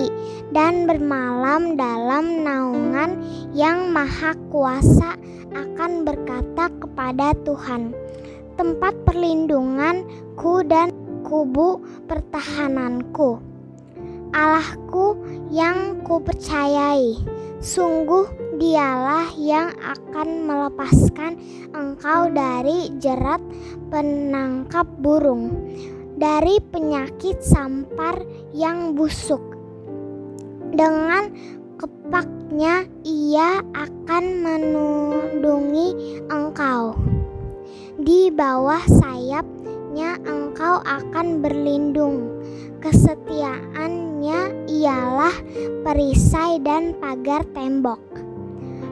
kaki dan bermalam dalam naungan Yang Maha Kuasa akan berkata kepada Tuhan, tempat perlindunganku dan kubu pertahananku, Allahku yang kupercayai. Sungguh Dialah yang akan melepaskan engkau dari jerat penangkap burung, dari penyakit sampar yang busuk. Dengan kepaknya Ia akan melindungi engkau. Di bawah sayapnya engkau akan berlindung. Kesetiaannya ialah perisai dan pagar tembok.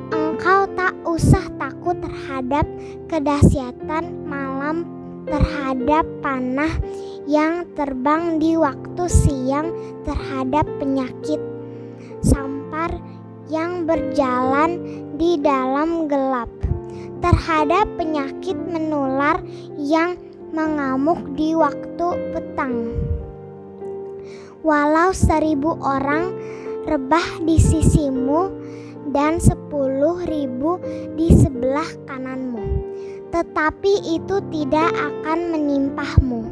Engkau tak usah takut terhadap kedahsyatan malam, terhadap panah yang terbang di waktu siang, terhadap penyakit sampar yang berjalan di dalam gelap, terhadap penyakit menular yang mengamuk di waktu petang. Walau 1000 orang rebah di sisimu dan 10.000 di sebelah kananmu, tetapi itu tidak akan menimpamu.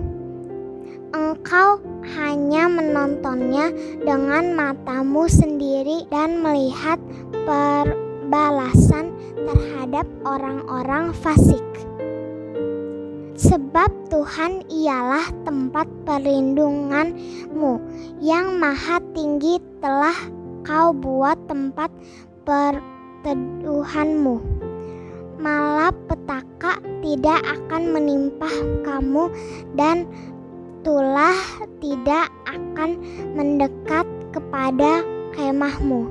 Engkau hanya menontonnya dengan matamu sendiri dan melihat perbalasan terhadap orang-orang fasik. Sebab Tuhan ialah tempat perlindunganmu, Yang Maha Tinggi telah kau buat tempat perteduhanmu. Malapetaka tidak akan menimpa kamu dan tulah tidak akan mendekat kepada kemahmu.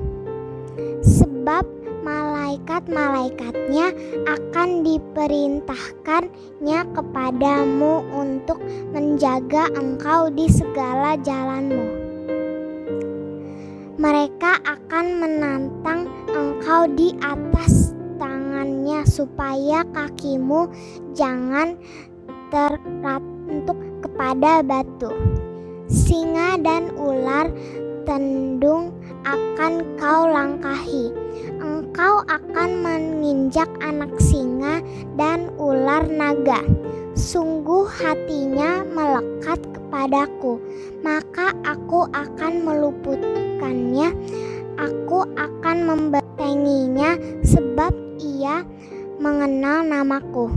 Sebab malaikat-malaikatnya akan diperintahkannya kepadamu untuk menjaga engkau di segala jalanmu. Mereka akan menantang engkau di atas tangannya supaya kakimu jangan terrantuk kepada batu. Singa dan ular tendung akan kau langkahi. Engkau akan menginjak anak singa dan ular naga. Sungguh hatinya melekat kepadaku, maka aku akan meluputkannya. Aku akan membentenginya sebab ia mengenal namaku.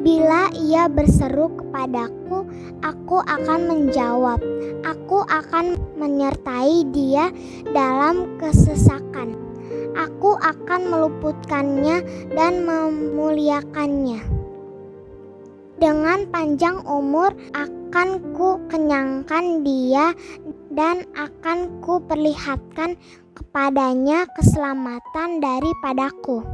Bila ia berseru kepadaku, aku akan menjawab. Aku akan menyertai dia dalam kesesakan. Aku akan meluputkannya dan memuliakannya. Dengan panjang umur akan ku kenyangkan dia dan akan ku perlihatkan kepadanya keselamatan daripadaku.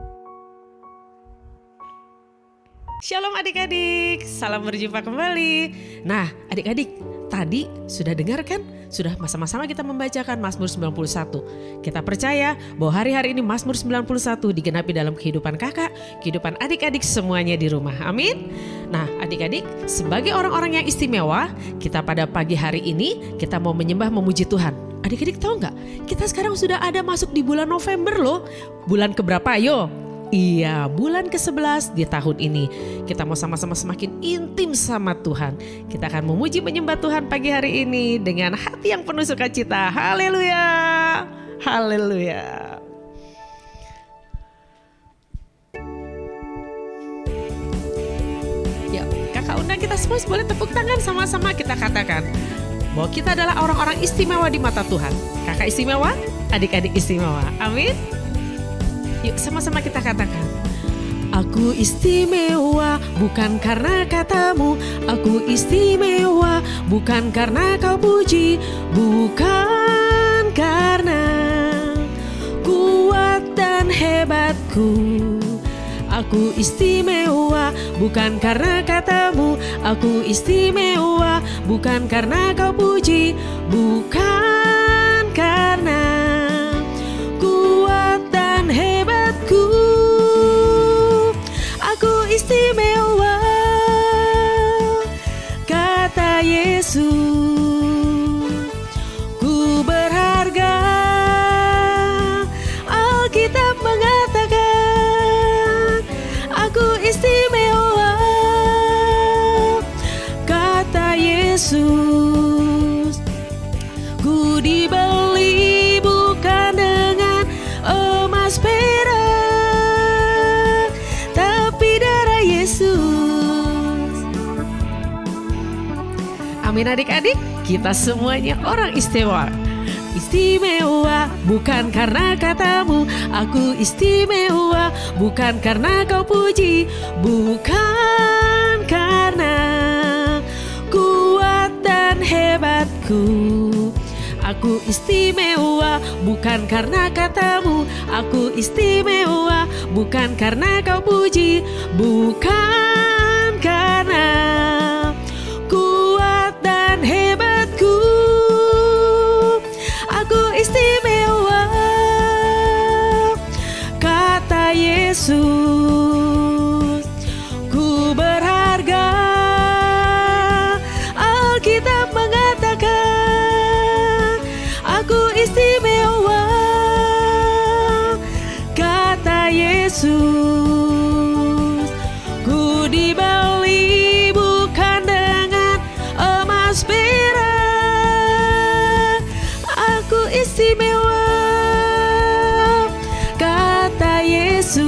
Shalom adik-adik, salam berjumpa kembali. Nah adik-adik, tadi sudah dengar kan? Sudah sama-sama kita membacakan Mazmur 91. Kita percaya bahwa hari-hari ini Mazmur 91 digenapi dalam kehidupan kakak, kehidupan adik-adik semuanya di rumah. Amin. Nah adik-adik, sebagai orang-orang yang istimewa, kita pada pagi hari ini kita mau menyembah memuji Tuhan. Adik-adik tahu nggak? Kita sekarang sudah ada masuk di bulan November loh. Bulan keberapa? Ayo. Iya, bulan ke-11 di tahun ini. Kita mau sama-sama semakin intim sama Tuhan. Kita akan memuji menyembah Tuhan pagi hari ini dengan hati yang penuh sukacita. Haleluya. Haleluya. Yuk, kakak undang kita semua boleh tepuk tangan sama-sama kita katakan bahwa kita adalah orang-orang istimewa di mata Tuhan. Kakak istimewa, adik-adik istimewa. Amin. Yuk sama-sama kita katakan. Aku istimewa bukan karena katamu. Aku istimewa bukan karena kau puji. Bukan karena kuat dan hebatku. Aku istimewa bukan karena katamu. Aku istimewa bukan karena kau puji. Bukan karena kuat dan hebatku. Aku istimewa, kata Yesus. Ku Ku dibeli bukan dengan emas perak, tapi darah Yesus. Amin adik-adik, kita semuanya orang istimewa. Istimewa bukan karena katamu, aku istimewa bukan karena kau puji, bukan karena kuat dan hebatku. Aku istimewa bukan karena katamu, aku istimewa bukan karena kau puji, bukan karena kuat dan hebatku. Aku istimewa, kata Yesus. Ku berharga, Alkitab mengatakan aku istimewa, kata Yesus. Ku dibeli bukan dengan emas perak, aku istimewa, kata Yesus.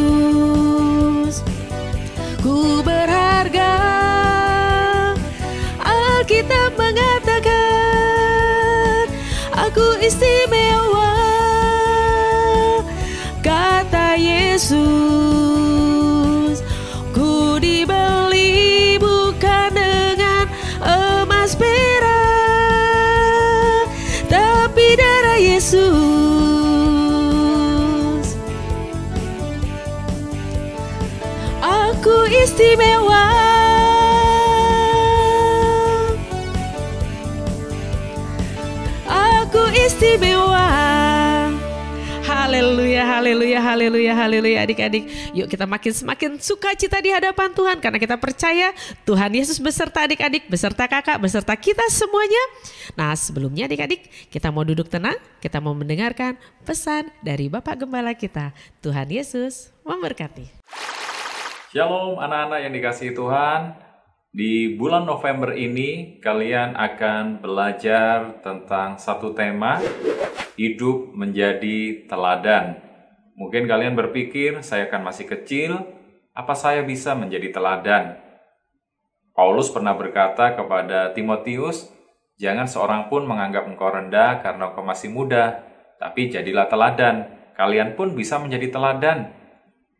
Ku berharga, Alkitab mengatakan aku istimewa, kata Yesus. Ku dibeli bukan dengan emas perak, tapi darah Yesus. Aku istimewa, aku istimewa. Haleluya, haleluya, haleluya, haleluya adik-adik. Yuk kita semakin sukacita di hadapan Tuhan karena kita percaya Tuhan Yesus beserta adik-adik, beserta kakak, beserta kita semuanya. Nah sebelumnya adik-adik kita mau duduk tenang, kita mau mendengarkan pesan dari Bapak Gembala kita. Tuhan Yesus memberkati. Shalom anak-anak yang dikasihi Tuhan. Di bulan November ini kalian akan belajar tentang satu tema, hidup menjadi teladan. Mungkin kalian berpikir, saya kan masih kecil, apa saya bisa menjadi teladan? Paulus pernah berkata kepada Timotius, jangan seorang pun menganggap engkau rendah karena engkau masih muda, tapi jadilah teladan. Kalian pun bisa menjadi teladan.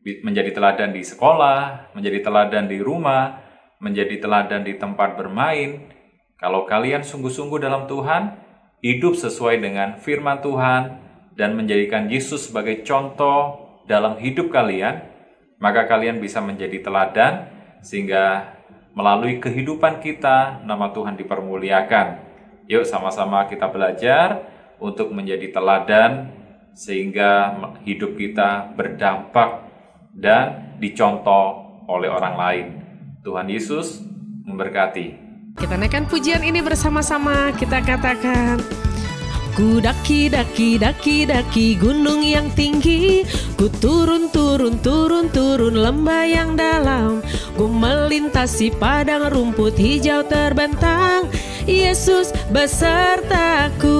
Menjadi teladan di sekolah, menjadi teladan di rumah, menjadi teladan di tempat bermain. Kalau kalian sungguh-sungguh dalam Tuhan, hidup sesuai dengan firman Tuhan, dan menjadikan Yesus sebagai contoh dalam hidup kalian, maka kalian bisa menjadi teladan, sehingga melalui kehidupan kita, nama Tuhan dipermuliakan. Yuk sama-sama kita belajar untuk menjadi teladan, sehingga hidup kita berdampak dan dicontoh oleh orang lain. Tuhan Yesus memberkati. Kita naikkan pujian ini bersama-sama, kita katakan, ku daki gunung yang tinggi, ku turun lembah yang dalam, ku melintasi padang rumput hijau terbentang, Yesus besertaku.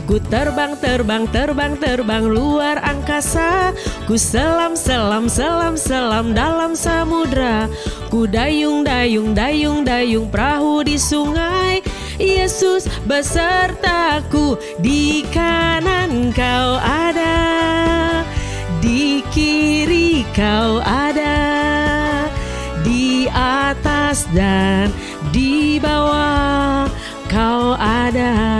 Ku terbang luar angkasa, ku selam dalam samudra, ku dayung perahu di sungai, Yesus besertaku. Di kanan kau ada, di kiri kau ada, di atas dan di bawah kau ada.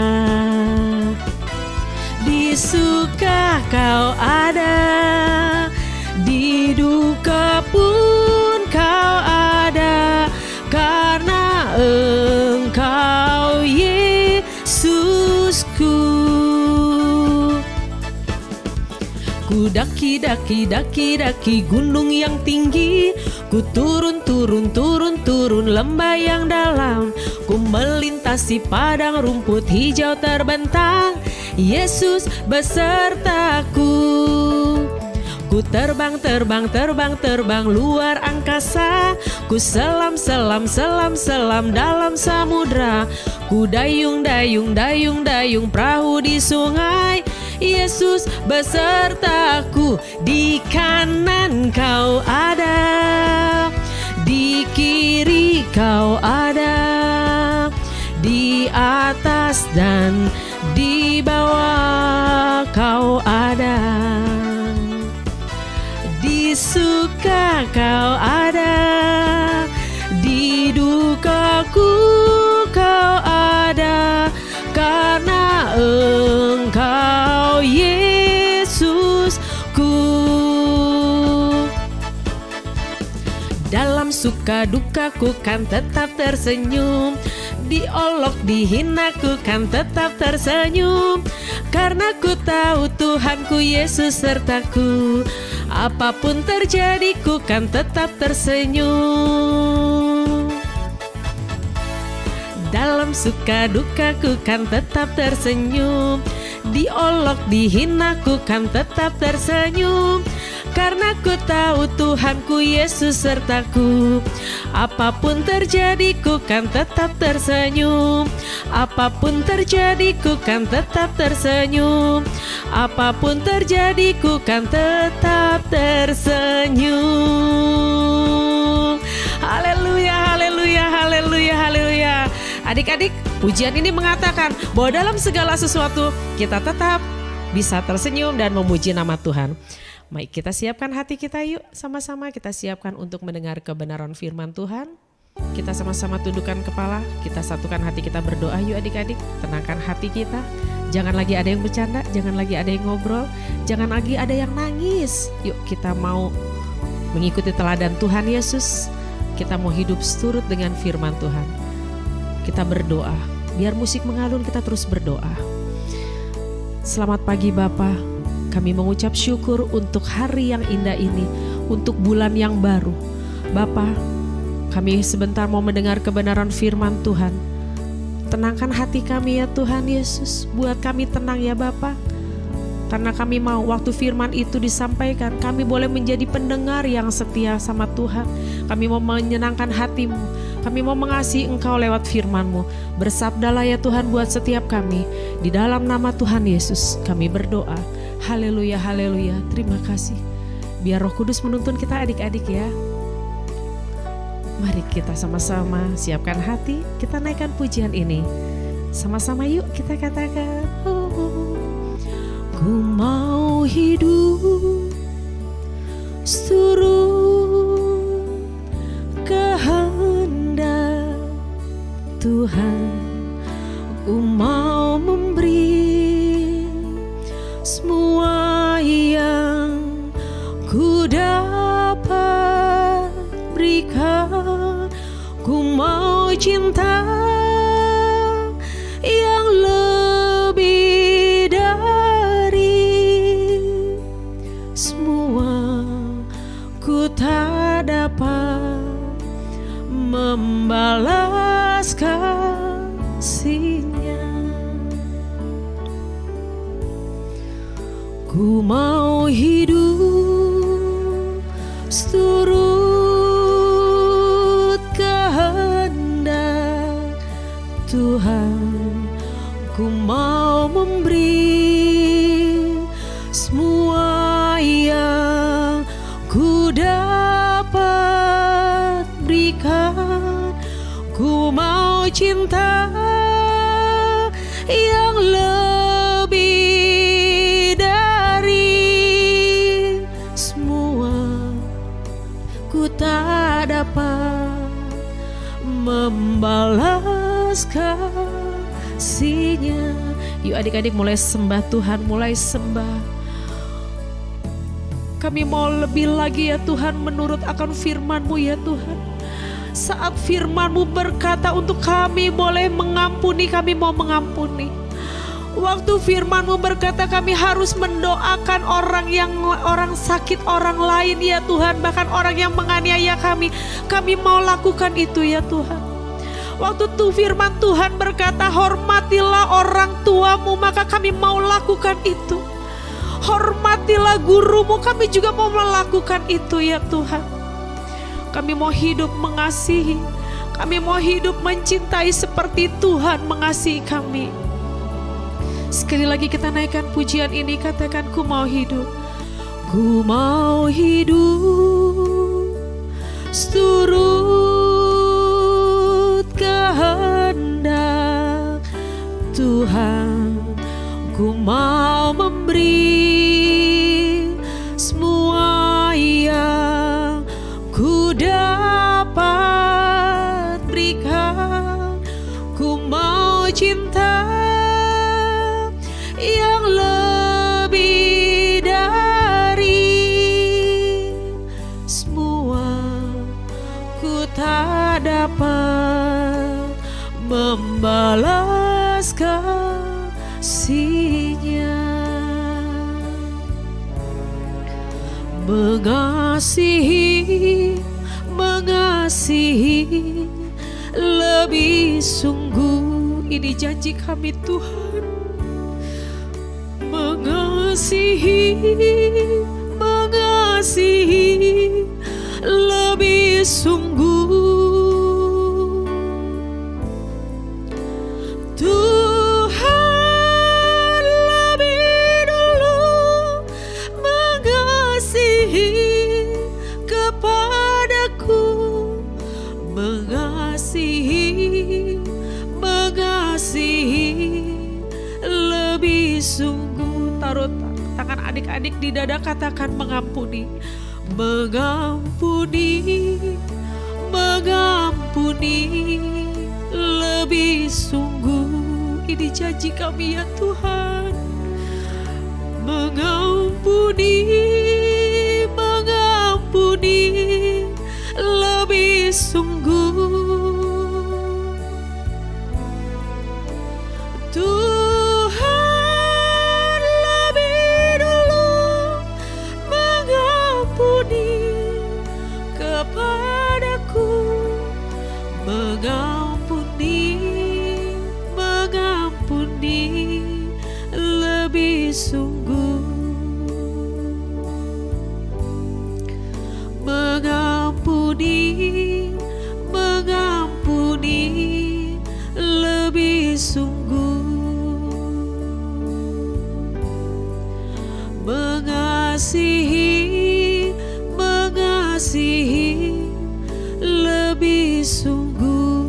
Di suka kau ada, di duka pun kau ada, karena Engkau Yesusku. Ku daki gunung yang tinggi, ku turun lembah yang dalam, ku melintasi padang rumput hijau terbentang, Yesus besertaku. Ku terbang, terbang, terbang, terbang luar angkasa. Ku selam, selam, selam, selam dalam samudra. Ku dayung, dayung, dayung, dayung perahu di sungai. Yesus besertaku, di kanan kau ada, di kiri kau ada, di atas dan di bawah kau ada, di suka kau ada, di dukaku kau ada, karena Engkau Yesusku. Dalam suka dukaku kan tetap tersenyum, diolok dihinaku kan tetap tersenyum, karena ku tahu Tuhanku Yesus sertaku. Apapun terjadi ku kan tetap tersenyum. Dalam suka dukaku kan tetap tersenyum, diolok dihinaku kan tetap tersenyum, karena ku tahu Tuhanku Yesus sertaku. Apapun terjadi ku kan tetap tersenyum. Apapun terjadi ku kan tetap tersenyum. Apapun terjadi ku kan tetap tersenyum. Haleluya, haleluya, haleluya, haleluya. Adik-adik, pujian ini mengatakan bahwa dalam segala sesuatu kita tetap bisa tersenyum dan memuji nama Tuhan. Baik, kita siapkan hati kita yuk, sama-sama kita siapkan untuk mendengar kebenaran firman Tuhan. Kita sama-sama tundukkan kepala, kita satukan hati kita berdoa yuk adik-adik. Tenangkan hati kita, jangan lagi ada yang bercanda, jangan lagi ada yang ngobrol, jangan lagi ada yang nangis. Yuk kita mau mengikuti teladan Tuhan Yesus, kita mau hidup seturut dengan firman Tuhan. Kita berdoa, biar musik mengalun kita terus berdoa. Selamat pagi Bapa, kami mengucap syukur untuk hari yang indah ini, untuk bulan yang baru. Bapa, kami sebentar mau mendengar kebenaran firman Tuhan. Tenangkan hati kami ya Tuhan Yesus, buat kami tenang ya Bapa. Karena kami mau waktu firman itu disampaikan, kami boleh menjadi pendengar yang setia sama Tuhan. Kami mau menyenangkan hati-Mu, kami mau mengasihi Engkau lewat firman-Mu. Bersabdalah ya Tuhan buat setiap kami. Di dalam nama Tuhan Yesus kami berdoa. Haleluya, haleluya, terima kasih. Biar Roh Kudus menuntun kita adik-adik ya. Mari kita sama-sama siapkan hati, kita naikkan pujian ini. Sama-sama yuk kita katakan, ku mau hidup seturut kehendak Tuhan. Ku mau memberi semua yang ku dapat berikan. Ku mau cinta yang lebih dari semua. Ku tak dapat membalas kasih-Nya. Ku mau hidup seturut kehendak Tuhan. Ku mau memberi semua yang ku dapat berikan. Ku mau cinta yang lebih dari semua. Ku tak dapat membalas kasih-Nya. Yuk adik-adik mulai sembah Tuhan, mulai sembah. Kami mau lebih lagi ya Tuhan menurut akan firman-Mu ya Tuhan. Saat firman-Mu berkata untuk kami boleh mengampuni, kami mau mengampuni. Waktu firman-Mu berkata kami harus mendoakan orang sakit, orang lain ya Tuhan, bahkan orang yang menganiaya kami mau lakukan itu ya Tuhan. Waktu firman Tuhan berkata hormatilah orang tuamu, maka kami mau lakukan itu. Hormatilah gurumu. Kami juga mau melakukan itu ya Tuhan. Kami mau hidup mengasihi. Kami mau hidup mencintai seperti Tuhan mengasihi kami. Sekali lagi kita naikkan pujian ini, katakan ku mau hidup. Ku mau hidup seturut kehendak Tuhan. Ku mau memberi semua yang ku dapat berikan. Ku mau cinta yang lebih dari semua. Ku tak dapat membalas kasih-Nya. Mengasihi lebih sungguh. Ini janji kami Tuhan. Mengasihi lebih sungguh. Tuhan lebih dulu mengasihi kepadaku. Mengasihi lebih sungguh. Taruh tangan adik-adik di dada, katakan mengampuni. Mengampuni lebih sungguh. Ini janji kami ya Tuhan. Mengampuni lebih sungguh. Tuhan lebih dulu mengampuni kepadaku. Mengampuni lebih sungguh. Mengampuni lebih sungguh. Mengasihi lebih sungguh.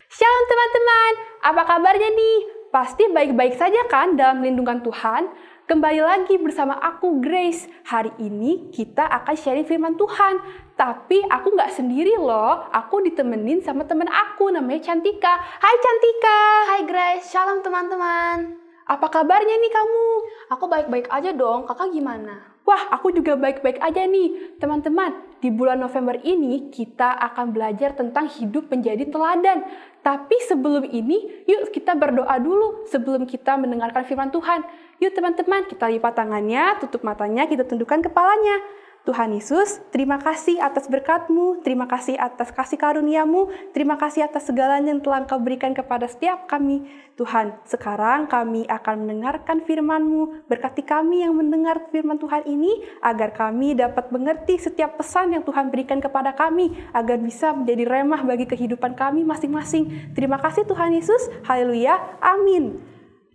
Shalom teman-teman, apa kabarnya nih? Pasti baik-baik saja kan dalam lindungan Tuhan? Kembali lagi bersama aku Grace. Hari ini kita akan sharing firman Tuhan. Tapi aku nggak sendiri loh, aku ditemenin sama temen aku namanya Cantika. Hai Cantika. Hai Grace, shalom teman-teman. Apa kabarnya nih kamu? Aku baik-baik aja dong, kakak gimana? Wah, aku juga baik-baik aja nih. Teman-teman, di bulan November ini kita akan belajar tentang hidup menjadi teladan. Tapi sebelum ini, yuk kita berdoa dulu sebelum kita mendengarkan firman Tuhan. Yuk teman-teman, kita lipat tangannya, tutup matanya, kita tundukkan kepalanya. Tuhan Yesus, terima kasih atas berkat-Mu, terima kasih atas kasih karunia-Mu, terima kasih atas segalanya yang telah Engkau berikan kepada setiap kami. Tuhan, sekarang kami akan mendengarkan firman-Mu, berkati kami yang mendengar firman Tuhan ini, agar kami dapat mengerti setiap pesan yang Tuhan berikan kepada kami, agar bisa menjadi remah bagi kehidupan kami masing-masing. Terima kasih Tuhan Yesus, haleluya, amin.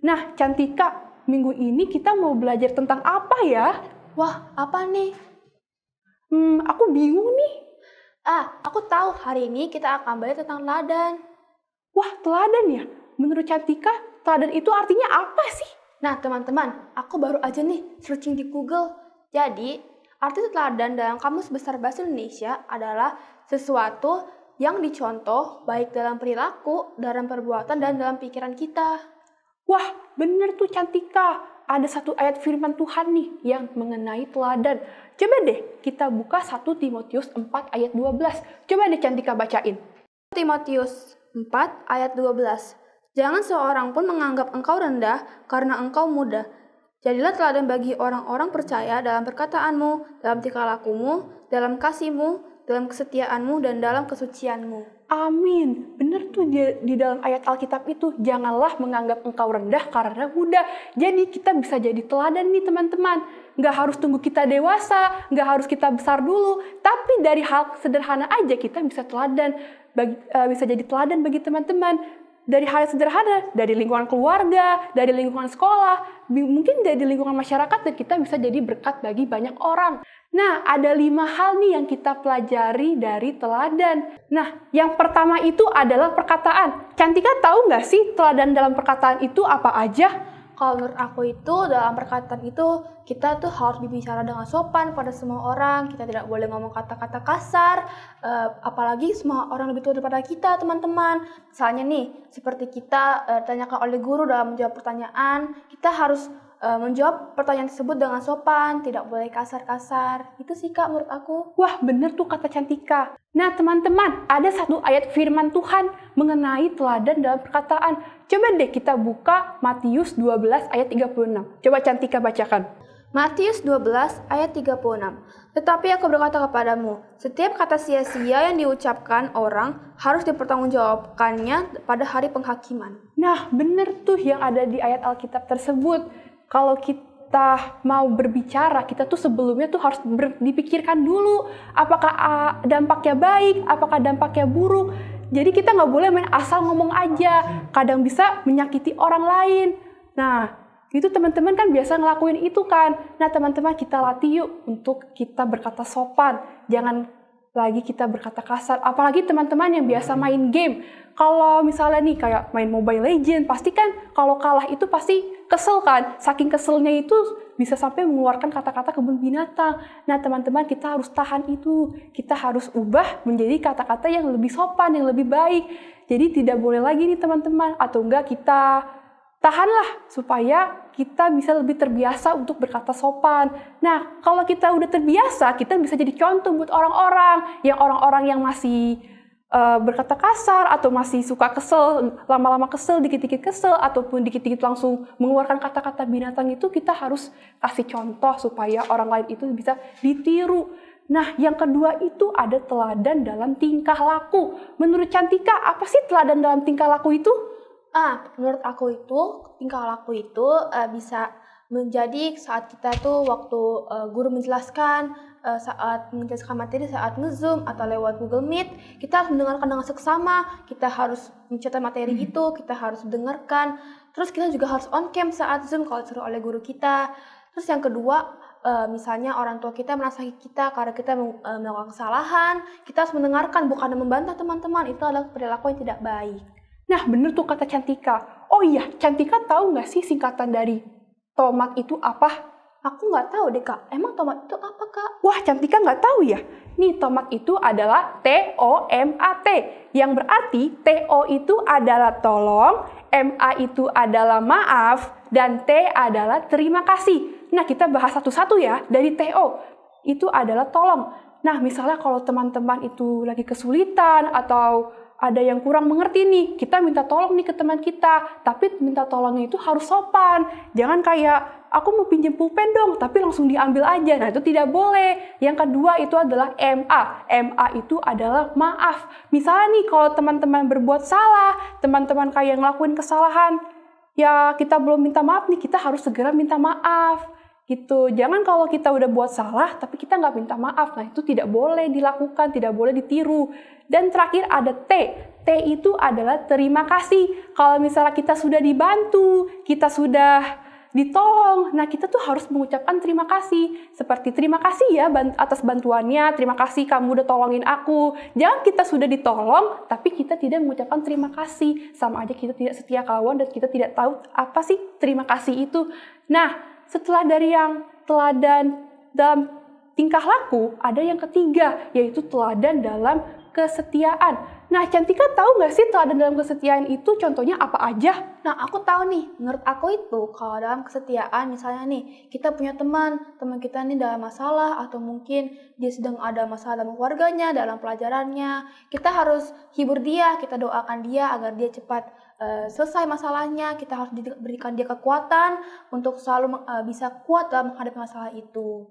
Nah, Cantika, minggu ini kita mau belajar tentang apa ya? Wah, apa nih? Aku bingung nih. Aku tahu hari ini kita akan belajar tentang teladan. Wah, teladan ya? Menurut Cantika, teladan itu artinya apa sih? Nah, teman-teman, aku baru aja nih searching di Google. Jadi, arti teladan dalam Kamus Besar Bahasa Indonesia adalah sesuatu yang dicontoh baik dalam perilaku, dalam perbuatan, dan dalam pikiran kita. Wah, bener tuh Cantika. Ada satu ayat firman Tuhan nih yang mengenai teladan. Coba deh kita buka 1 Timotius 4 ayat 12. Coba deh Cantika bacain. Timotius 4 ayat 12. Jangan seorang pun menganggap engkau rendah karena engkau muda. Jadilah teladan bagi orang-orang percaya dalam perkataanmu, dalam tingkah lakumu, dalam kasihmu, dalam kesetiaanmu dan dalam kesucianmu. Amin. Benar tuh di dalam ayat Alkitab itu, janganlah menganggap engkau rendah karena muda. Jadi kita bisa jadi teladan nih teman-teman. Nggak harus tunggu kita dewasa, nggak harus kita besar dulu. Tapi dari hal sederhana aja kita bisa bisa jadi teladan bagi teman-teman. Dari hal sederhana, dari lingkungan keluarga, dari lingkungan sekolah, mungkin dari lingkungan masyarakat, dan kita bisa jadi berkat bagi banyak orang. Nah, ada 5 hal nih yang kita pelajari dari teladan. Nah, yang pertama itu adalah perkataan. Cantika tahu nggak sih teladan dalam perkataan itu apa aja? Kalau menurut aku itu, dalam perkataan itu, kita tuh harus berbicara dengan sopan pada semua orang. Kita tidak boleh ngomong kata-kata kasar, apalagi semua orang lebih tua daripada kita, teman-teman. Misalnya nih, seperti kita ditanyakan oleh guru dalam menjawab pertanyaan, kita harus menjawab pertanyaan tersebut dengan sopan, tidak boleh kasar-kasar. Itu sih Kak menurut aku. Wah, bener tuh kata Cantika. Nah teman-teman, ada satu ayat firman Tuhan mengenai teladan dalam perkataan. Coba deh kita buka Matius 12 ayat 36. Coba Cantika bacakan. Matius 12 ayat 36. Tetapi aku berkata kepadamu, setiap kata sia-sia yang diucapkan orang harus dipertanggungjawabkannya pada hari penghakiman. Nah, bener tuh yang ada di ayat Alkitab tersebut. Kalau kita mau berbicara, kita tuh sebelumnya tuh harus dipikirkan dulu apakah dampaknya baik, apakah dampaknya buruk. Jadi kita nggak boleh main asal ngomong aja, kadang bisa menyakiti orang lain. Nah, itu teman-teman kan biasa ngelakuin itu kan. Nah, teman-teman kita latih yuk untuk kita berkata sopan. Jangan lagi kita berkata kasar. Apalagi teman-teman yang biasa main game. Kalau misalnya nih kayak main Mobile Legends, pasti kan kalau kalah itu pasti kesel kan. Saking keselnya itu bisa sampai mengeluarkan kata-kata kebun binatang. Nah teman-teman kita harus tahan itu. Kita harus ubah menjadi kata-kata yang lebih sopan, yang lebih baik. Jadi tidak boleh lagi nih teman-teman. Atau enggak kita tahanlah supaya kita bisa lebih terbiasa untuk berkata sopan. Nah, kalau kita udah terbiasa, kita bisa jadi contoh buat orang-orang yang masih berkata kasar atau masih suka kesel, lama-lama kesel, dikit-dikit kesel, ataupun dikit-dikit langsung mengeluarkan kata-kata binatang itu, kita harus kasih contoh supaya orang lain itu bisa ditiru. Nah, yang kedua itu ada teladan dalam tingkah laku. Menurut Cantika, apa sih teladan dalam tingkah laku itu? Menurut aku itu, tingkah laku itu bisa menjadi saat kita tuh waktu guru menjelaskan, saat menjelaskan materi, saat nge-zoom atau lewat Google Meet, kita harus mendengarkan dengan seksama, kita harus mencatat materi itu, kita harus mendengarkan, terus kita juga harus on cam saat zoom kalau disuruh oleh guru kita. Terus yang kedua, misalnya orang tua kita menasihati kita karena kita melakukan kesalahan, kita harus mendengarkan bukan membantah teman-teman, itu adalah perilaku yang tidak baik. Nah, bener tuh kata Cantika. Oh iya, Cantika tahu nggak sih singkatan dari tomat itu apa? Aku nggak tahu deh Kak, emang tomat itu apa Kak? Wah, Cantika nggak tahu ya? Nih, tomat itu adalah T-O-M-A-T. Yang berarti T-O itu adalah tolong, M-A itu adalah maaf, dan T adalah terima kasih. Nah, kita bahas satu-satu ya. Dari T-O, itu adalah tolong. Nah, misalnya kalau teman-teman itu lagi kesulitan atau ada yang kurang mengerti nih, kita minta tolong nih ke teman kita, tapi minta tolongnya itu harus sopan. Jangan kayak, aku mau pinjam pulpen dong, tapi langsung diambil aja. Nah, itu tidak boleh. Yang kedua itu adalah MA. MA itu adalah maaf. Misalnya nih, kalau teman-teman berbuat salah, teman-teman kayak ngelakuin kesalahan, ya kita belum minta maaf nih, kita harus segera minta maaf. Gitu. Jangan kalau kita udah buat salah, tapi kita nggak minta maaf. Nah, itu tidak boleh dilakukan, tidak boleh ditiru. Dan terakhir ada T. T itu adalah terima kasih. Kalau misalnya kita sudah dibantu, kita sudah ditolong, nah kita tuh harus mengucapkan terima kasih. Seperti terima kasih ya atas bantuannya, terima kasih kamu udah tolongin aku. Jangan kita sudah ditolong, tapi kita tidak mengucapkan terima kasih. Sama aja kita tidak setia kawan dan kita tidak tahu apa sih terima kasih itu. Nah, setelah dari yang teladan dalam tingkah laku, ada yang ketiga, yaitu teladan dalam kesetiaan. Nah, Cantika tahu nggak sih teladan dalam kesetiaan itu contohnya apa aja? Nah, aku tahu nih, menurut aku itu kalau dalam kesetiaan, misalnya nih, kita punya teman kita nih dalam masalah, atau mungkin dia sedang ada masalah dalam keluarganya, dalam pelajarannya, kita harus hibur dia, kita doakan dia agar dia cepat selesai masalahnya, kita harus berikan dia kekuatan untuk selalu bisa kuat dalam menghadapi masalah itu.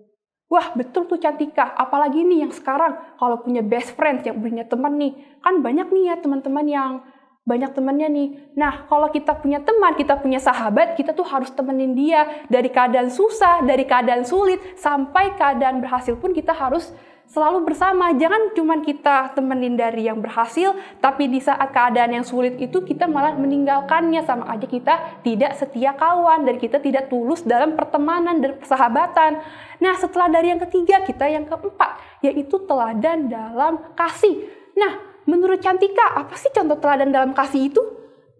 Wah, betul tuh Cantika. Apalagi nih yang sekarang kalau punya best friend, yang punya teman nih. Kan banyak nih ya teman-teman yang banyak temannya nih. Nah, kalau kita punya teman, kita punya sahabat, kita tuh harus temenin dia dari keadaan susah, dari keadaan sulit, sampai keadaan berhasil pun kita harus selalu bersama. Jangan cuma kita temenin dari yang berhasil, tapi di saat keadaan yang sulit itu kita malah meninggalkannya. Sama aja kita tidak setia kawan, dan kita tidak tulus dalam pertemanan dan persahabatan. Nah, setelah dari yang ketiga, kita yang keempat, yaitu teladan dalam kasih. Nah, menurut Cantika, apa sih contoh teladan dalam kasih itu?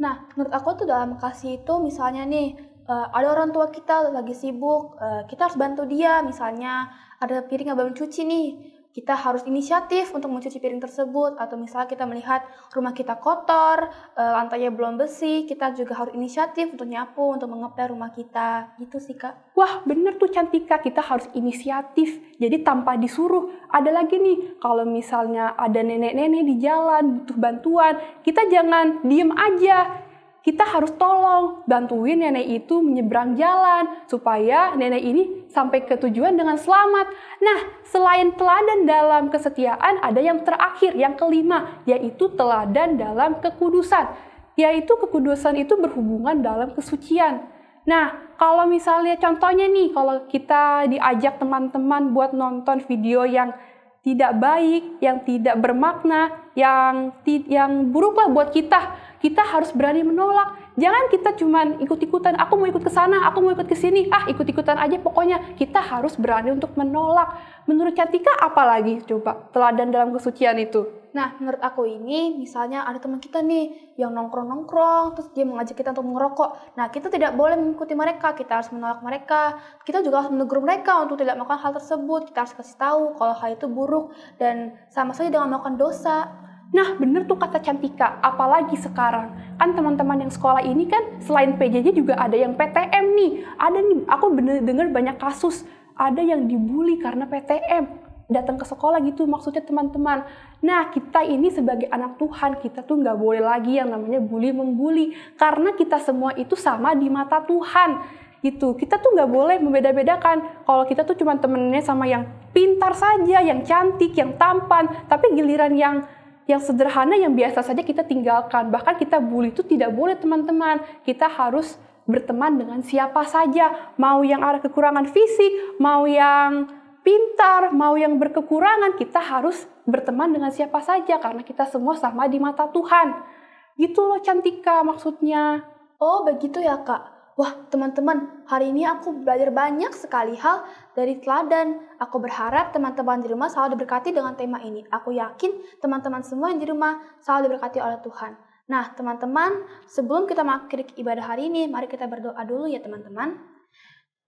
Nah, menurut aku tuh dalam kasih itu misalnya nih, ada orang tua kita lagi sibuk, kita harus bantu dia. Misalnya ada piring yang belum cuci nih, kita harus inisiatif untuk mencuci piring tersebut. Atau misalnya kita melihat rumah kita kotor, lantainya belum bersih, kita juga harus inisiatif untuk nyapu, untuk mengepel rumah kita. Gitu sih, Kak. Wah, bener tuh Cantika, kita harus inisiatif. Jadi tanpa disuruh. Ada lagi nih, kalau misalnya ada nenek-nenek di jalan butuh bantuan, kita jangan diem aja. Kita harus tolong, bantuin nenek itu menyeberang jalan, supaya nenek ini sampai ke tujuan dengan selamat. Nah, selain teladan dalam kesetiaan, ada yang terakhir, yang kelima, yaitu teladan dalam kekudusan. Yaitu kekudusan itu berhubungan dalam kesucian. Nah, kalau misalnya contohnya nih, kalau kita diajak teman-teman buat nonton video yang tidak baik, yang tidak bermakna, yang buruk lah buat kita harus berani menolak. Jangan kita cuman ikut-ikutan, aku mau ikut ke sana, aku mau ikut ke sini, ikut-ikutan aja pokoknya. Kita harus berani untuk menolak. Menurut Cantika apa lagi coba teladan dalam kesucian itu? Nah, menurut aku ini, misalnya ada teman kita nih yang nongkrong-nongkrong, terus dia mengajak kita untuk mengerokok. Nah, kita tidak boleh mengikuti mereka, kita harus menolak mereka. Kita juga harus menegur mereka untuk tidak melakukan hal tersebut. Kita harus kasih tahu kalau hal itu buruk dan sama saja dengan melakukan dosa. Nah, bener tuh kata Cantika, apalagi sekarang. Kan teman-teman yang sekolah ini kan selain PJJ juga ada yang PTM nih. Ada nih, aku dengar banyak kasus, ada yang dibully karena PTM. Datang ke sekolah gitu maksudnya teman-teman. Nah, kita ini sebagai anak Tuhan, kita tuh nggak boleh lagi yang namanya bully-membuli. Karena kita semua itu sama di mata Tuhan. Gitu. Kita tuh nggak boleh membeda-bedakan. Kalau kita tuh cuma temennya sama yang pintar saja, yang cantik, yang tampan. Tapi giliran yang sederhana, yang biasa saja kita tinggalkan. Bahkan kita bully itu tidak boleh teman-teman. Kita harus berteman dengan siapa saja. Mau yang ada kekurangan fisik, mau yang pintar, mau yang berkekurangan, kita harus berteman dengan siapa saja. Karena kita semua sama di mata Tuhan. Gitu loh Cantika maksudnya. Oh begitu ya Kak. Wah teman-teman, hari ini aku belajar banyak sekali hal dari teladan. Aku berharap teman-teman di rumah selalu diberkati dengan tema ini. Aku yakin teman-teman semua yang di rumah selalu diberkati oleh Tuhan. Nah teman-teman, sebelum kita mengakhiri ibadah hari ini, mari kita berdoa dulu ya teman-teman.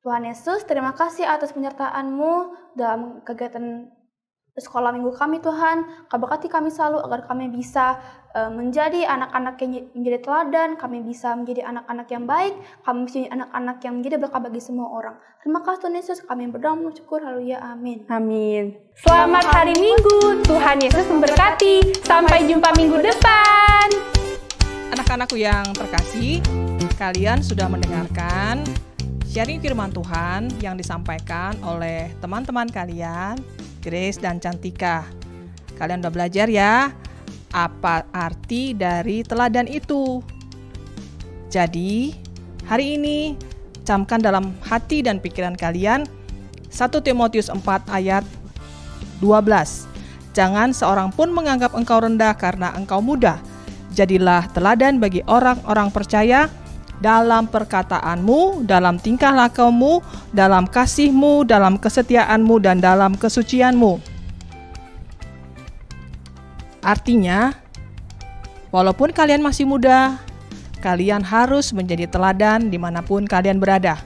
Tuhan Yesus, terima kasih atas penyertaan-Mu dalam kegiatan sekolah minggu kami Tuhan. Kau berkati kami selalu agar kami bisa menjadi anak-anak yang menjadi teladan, kami bisa menjadi anak-anak yang baik, kami bisa menjadi anak-anak yang menjadi berkat bagi semua orang. Terima kasih Tuhan Yesus, kami berdoa mensyukur, haleluya, amin. Amin. Selamat hari Minggu, Tuhan Yesus memberkati. Sampai jumpa minggu depan. Anak-anakku yang terkasih, kalian sudah mendengarkan sharing firman Tuhan yang disampaikan oleh teman-teman kalian, Grace dan Cantika. Kalian udah belajar ya, apa arti dari teladan itu. Jadi, hari ini camkan dalam hati dan pikiran kalian 1 Timotius 4 ayat 12. Jangan seorang pun menganggap engkau rendah karena engkau muda. Jadilah teladan bagi orang-orang percaya dalam perkataanmu, dalam tingkah lakumu, dalam kasihmu, dalam kesetiaanmu, dan dalam kesucianmu. Artinya, walaupun kalian masih muda, kalian harus menjadi teladan dimanapun kalian berada.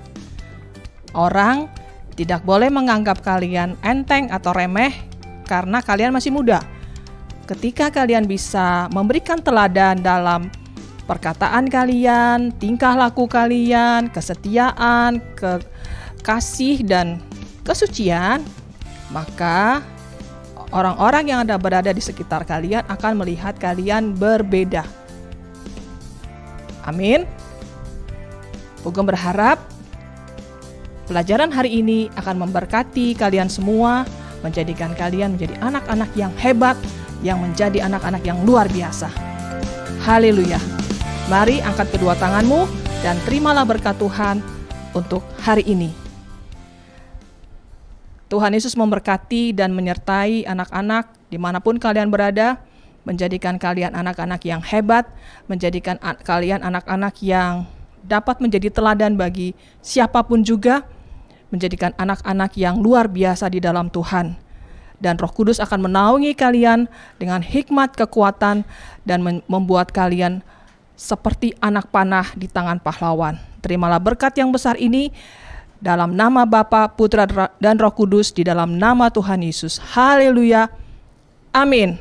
Orang tidak boleh menganggap kalian enteng atau remeh karena kalian masih muda. Ketika kalian bisa memberikan teladan dalam perkataan kalian, tingkah laku kalian, kesetiaan, kasih, dan kesucian, maka orang-orang yang berada di sekitar kalian akan melihat kalian berbeda. Amin. Pugem berharap Pelajaran hari ini akan memberkati kalian semua, menjadikan kalian menjadi anak-anak yang hebat, yang menjadi anak-anak yang luar biasa. Haleluya. Mari angkat kedua tanganmu dan terimalah berkat Tuhan untuk hari ini. Tuhan Yesus memberkati dan menyertai anak-anak dimanapun kalian berada, menjadikan kalian anak-anak yang hebat, menjadikan kalian anak-anak yang dapat menjadi teladan bagi siapapun juga, menjadikan anak-anak yang luar biasa di dalam Tuhan. Dan Roh Kudus akan menaungi kalian dengan hikmat, kekuatan, dan membuat kalian seperti anak panah di tangan pahlawan. Terimalah berkat yang besar ini dalam nama Bapa, Putra, dan Roh Kudus, di dalam nama Tuhan Yesus. Haleluya. Amin.